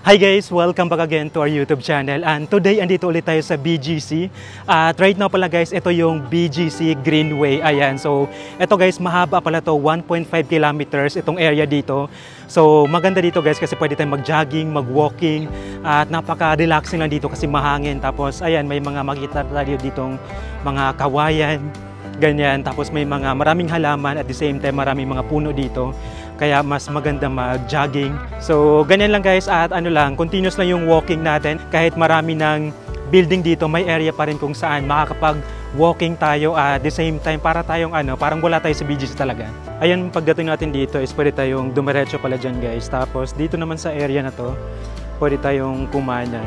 Hi guys! Welcome back again to our YouTube channel, and today andito ulit tayo sa BGC. At right now pala guys, ito yung BGC Greenway. Ayan, so ito guys, mahaba pala to, 1.5 kilometers itong area dito. So maganda dito guys kasi pwede tayong mag-jogging, mag-walking, at napaka-relaxing lang dito kasi mahangin. Tapos ayan, may mga makita tayo ditong mga kawayan, ganyan. Tapos may mga maraming halaman, at the same time maraming mga puno dito. Kaya mas maganda mag-jogging. So, ganyan lang guys, at ano lang, continuous lang yung walking natin. Kahit marami ng building dito, may area pa rin kung saan makakapag-walking tayo at the same time para tayong parang wala tayo sa BGC talaga. Ayan, pagdating natin dito is pwede tayong dumiretso pala dyan guys. Tapos dito naman sa area na to, pwede tayong kumanan.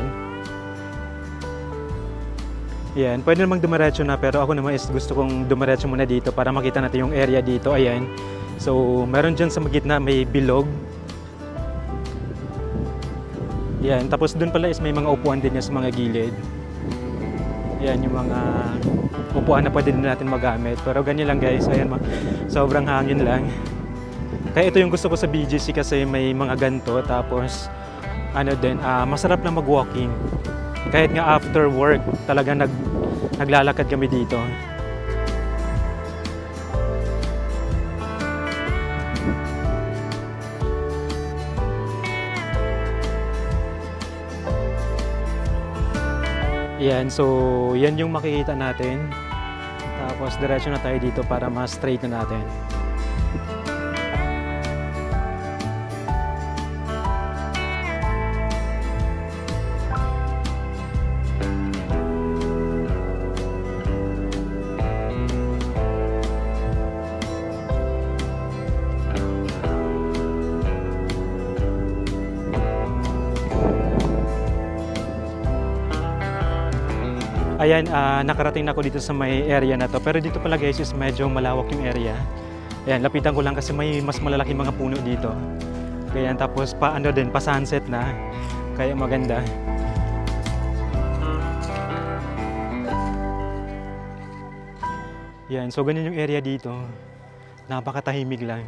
Ayan, pwede namang dumiretso na, pero ako naman is gusto kong dumiretso muna dito para makita natin yung area dito. Ayan. So, meron dyan sa gitna may bilog. Yan, tapos dun pala is may mga upuan din sa mga gilid. Yan, yung mga upuan na pwede din natin magamit. Pero ganyan lang guys, ayan, sobrang hangin lang. Kaya ito yung gusto ko sa BGC kasi may mga ganto. Tapos, masarap lang mag-walking. Kahit nga after work, talaga naglalakad kami dito. Yan, so yan yung makikita natin. Tapos diretso na tayo dito para mas straight na natin. Ayan, nakarating na ako dito sa may area na to. Pero dito pala guys is medyo malawak yung area. Ayan, lapitan ko lang kasi may mas malalaking mga puno dito. Ayan, tapos pa sunset na. Kaya maganda. Ayan, so ganyan yung area dito. Napakatahimik lang.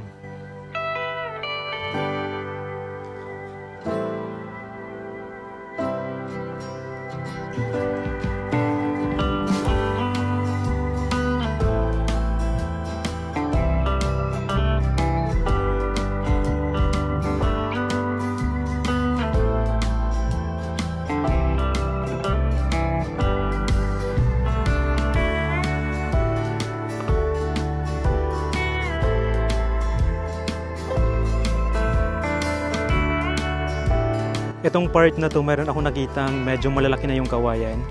Itong part na to, meron ako nakitang medyo malalaki na yung kawayan.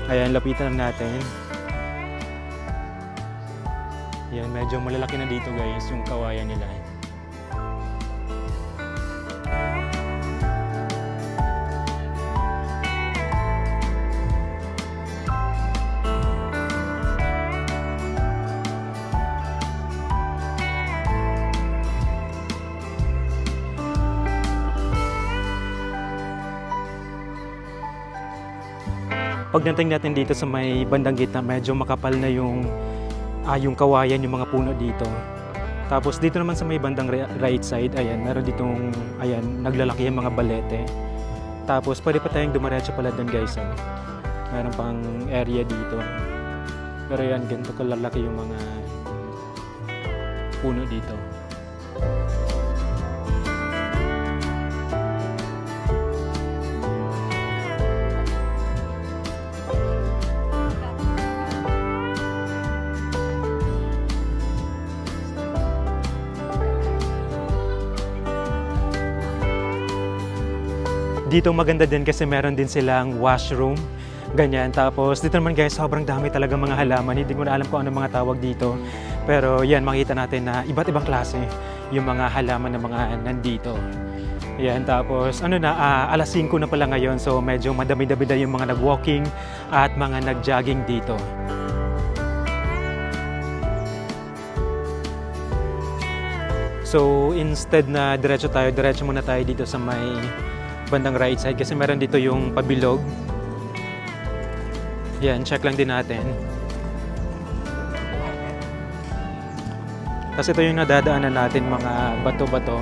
Ayan, lapitan lang natin. Ayan, medyo malalaki na dito guys yung kawayan nila. Pagdating natin dito sa may bandang gitna, medyo makapal na yung kawayan, yung mga puno dito. Tapos dito naman sa may bandang right side, ayan, meron ditong, ayan, naglalaki yung mga balete. Tapos pwede pa tayong dumiretso pala doon guys. Meron pang area dito. Pero yan, ganito kalalaki yung mga puno dito. Dito maganda din kasi meron din silang washroom, ganyan. Tapos dito naman guys, sobrang dami talaga mga halaman. Hindi ko na alam kung ano mga tawag dito. Pero yan, makita natin na iba't ibang klase yung mga halaman na mga nandito. Yan, tapos alas 5 na pala ngayon. So medyo madami-dami na yung mga nag-walking at mga nag-jogging dito. So instead na diretso muna tayo dito sa may bandang right side kasi meron dito yung pabilog. Yan, check lang din natin. Kasi ito yung nadadaanan natin, mga bato-bato.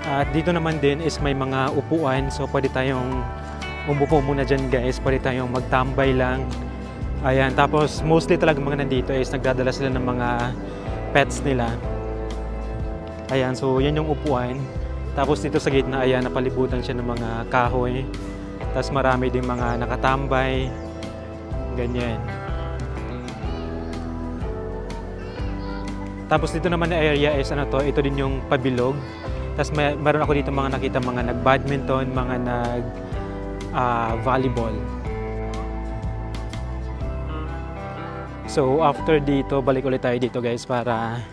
At dito naman din is may mga upuan. So pwede tayong umupo muna dyan guys. Pwede tayong magtambay lang. Ayan. Tapos mostly talaga mga nandito is nagdadala sila ng mga pets nila. Ayan. So yan yung upuan. Tapos dito sa gitna, ayan, napalibutan siya ng mga kahoy. Tapos marami din mga nakatambay. Ganyan. Tapos dito naman na area is ano to, ito din yung pabilog. Tapos meron ako dito mga nakita mga nag-badminton, mga nag-volleyball. So after dito, balik ulit tayo dito guys para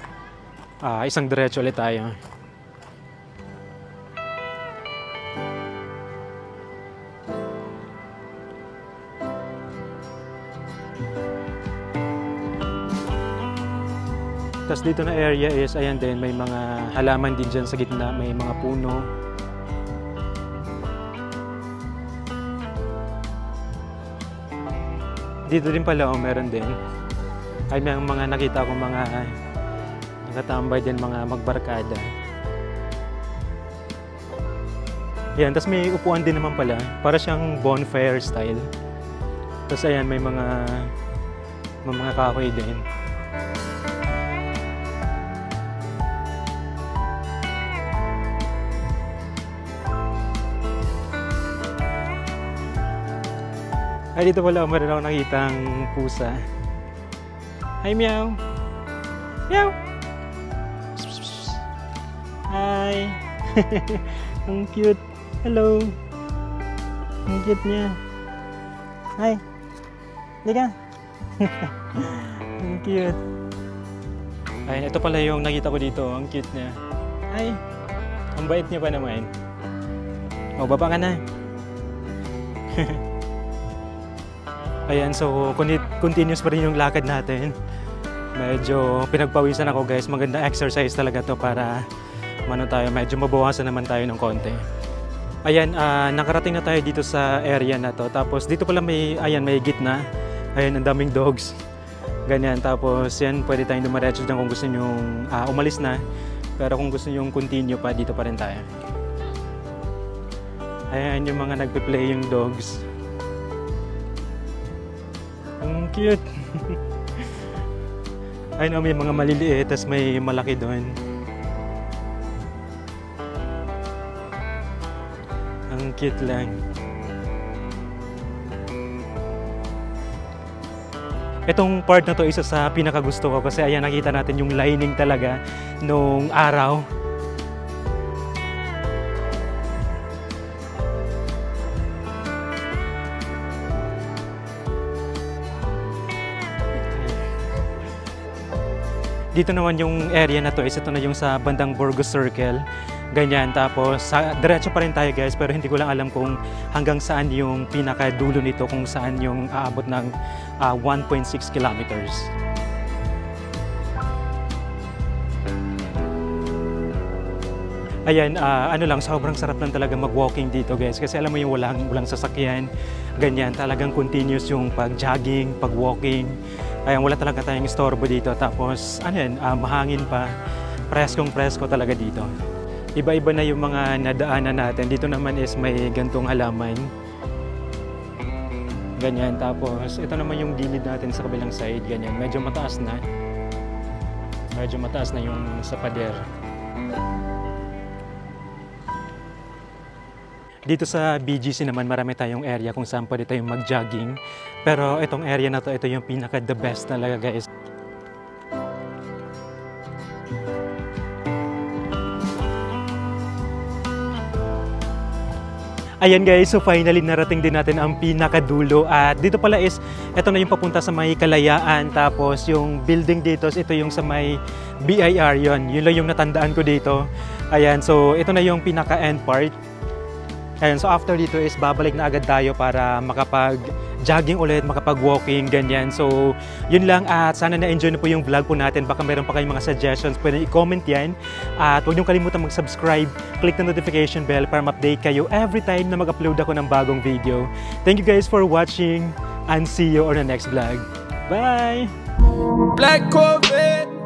isang diretso ulit tayo. Tapos dito na area is, ayan din, may mga halaman din dyan sa gitna, may mga puno. Dito din pala, meron din. Ay, may mga nakita ko mga nakatambay din, mga magbarkada. Ayan, tapos may upuan din naman pala, para siyang bonfire style. Tapos ayan, may mga kahoy din. Ay, dito pala, meron ako nakitang pusa. Hi, meow! Meow! Hi! Ang cute! Hello! Ang cute niya! Hi! Liga! Ang cute! Ayun, ito pala yung nakita ko dito. Ang cute niya. Hi! Ang bait niya pa naman. O, baba ka na! Ayan, so continuous pa rin yung lakad natin. Medyo pinagpawisan ako guys. Maganda exercise talaga to para medyo mabawasan naman tayo ng konti. Ayan, nakarating na tayo dito sa area na to. Tapos dito pala may gitna. Ayan, ang daming dogs. Ganyan, tapos yan, pwede tayong dumaretso dyan kung gusto nyo umalis na. Pero kung gusto nyo continue pa, dito pa rin tayo. Ayan yung mga nagpe-play yung dogs. Ang cute. Ayun, may mga maliliit, tas may malaki doon. Ang cute lang. Itong part na to, isa sa pinakagusto ko kasi ayan, nakita natin yung lining talaga nung araw. Dito naman yung area na to is ito na yung sa bandang Burgos Circle. Ganyan. Tapos diretso pa rin tayo guys, pero hindi ko lang alam kung hanggang saan yung pinakadulo nito, kung saan yung aabot ng 1.6 kilometers. Ayan, ano lang, sobrang sarap lang talaga mag-walking dito guys. Kasi alam mo yung walang sasakyan. Ganyan, talagang continuous yung pag-jogging, pag-walking. Ayan, wala talaga tayong istorbo dito. Tapos, ano yan, mahangin pa. Preskong-presko talaga dito. Iba-iba na yung mga nadaanan natin. Dito naman is may gantong halaman. Ganyan. Tapos, ito naman yung gilid natin sa kabilang side. Ganyan. Medyo mataas na. Medyo mataas na yung sa pader. Dito sa BGC naman, marami tayong area kung saan pwede tayong mag-jogging. Pero itong area na to, ito yung pinaka-the best talaga guys. Ayan guys, so finally narating din natin ang pinakadulo. At dito pala is, ito na yung papunta sa may Kalayaan. Tapos yung building dito, ito yung sa may BIR yun. Yun lang yung natandaan ko dito. Ayan, so ito na yung pinaka-end part. Ayan, so after dito is babalik na agad tayo para makapag-jogging ulit, makapag-walking, ganyan. So, yun lang at sana na-enjoy na po yung vlog po natin. Baka meron pa kayong mga suggestions, pwede i-comment yan. At huwag niyong kalimutan mag-subscribe, click the notification bell para ma-update kayo every time na mag-upload ako ng bagong video. Thank you guys for watching and see you on the next vlog. Bye! Black Corvette.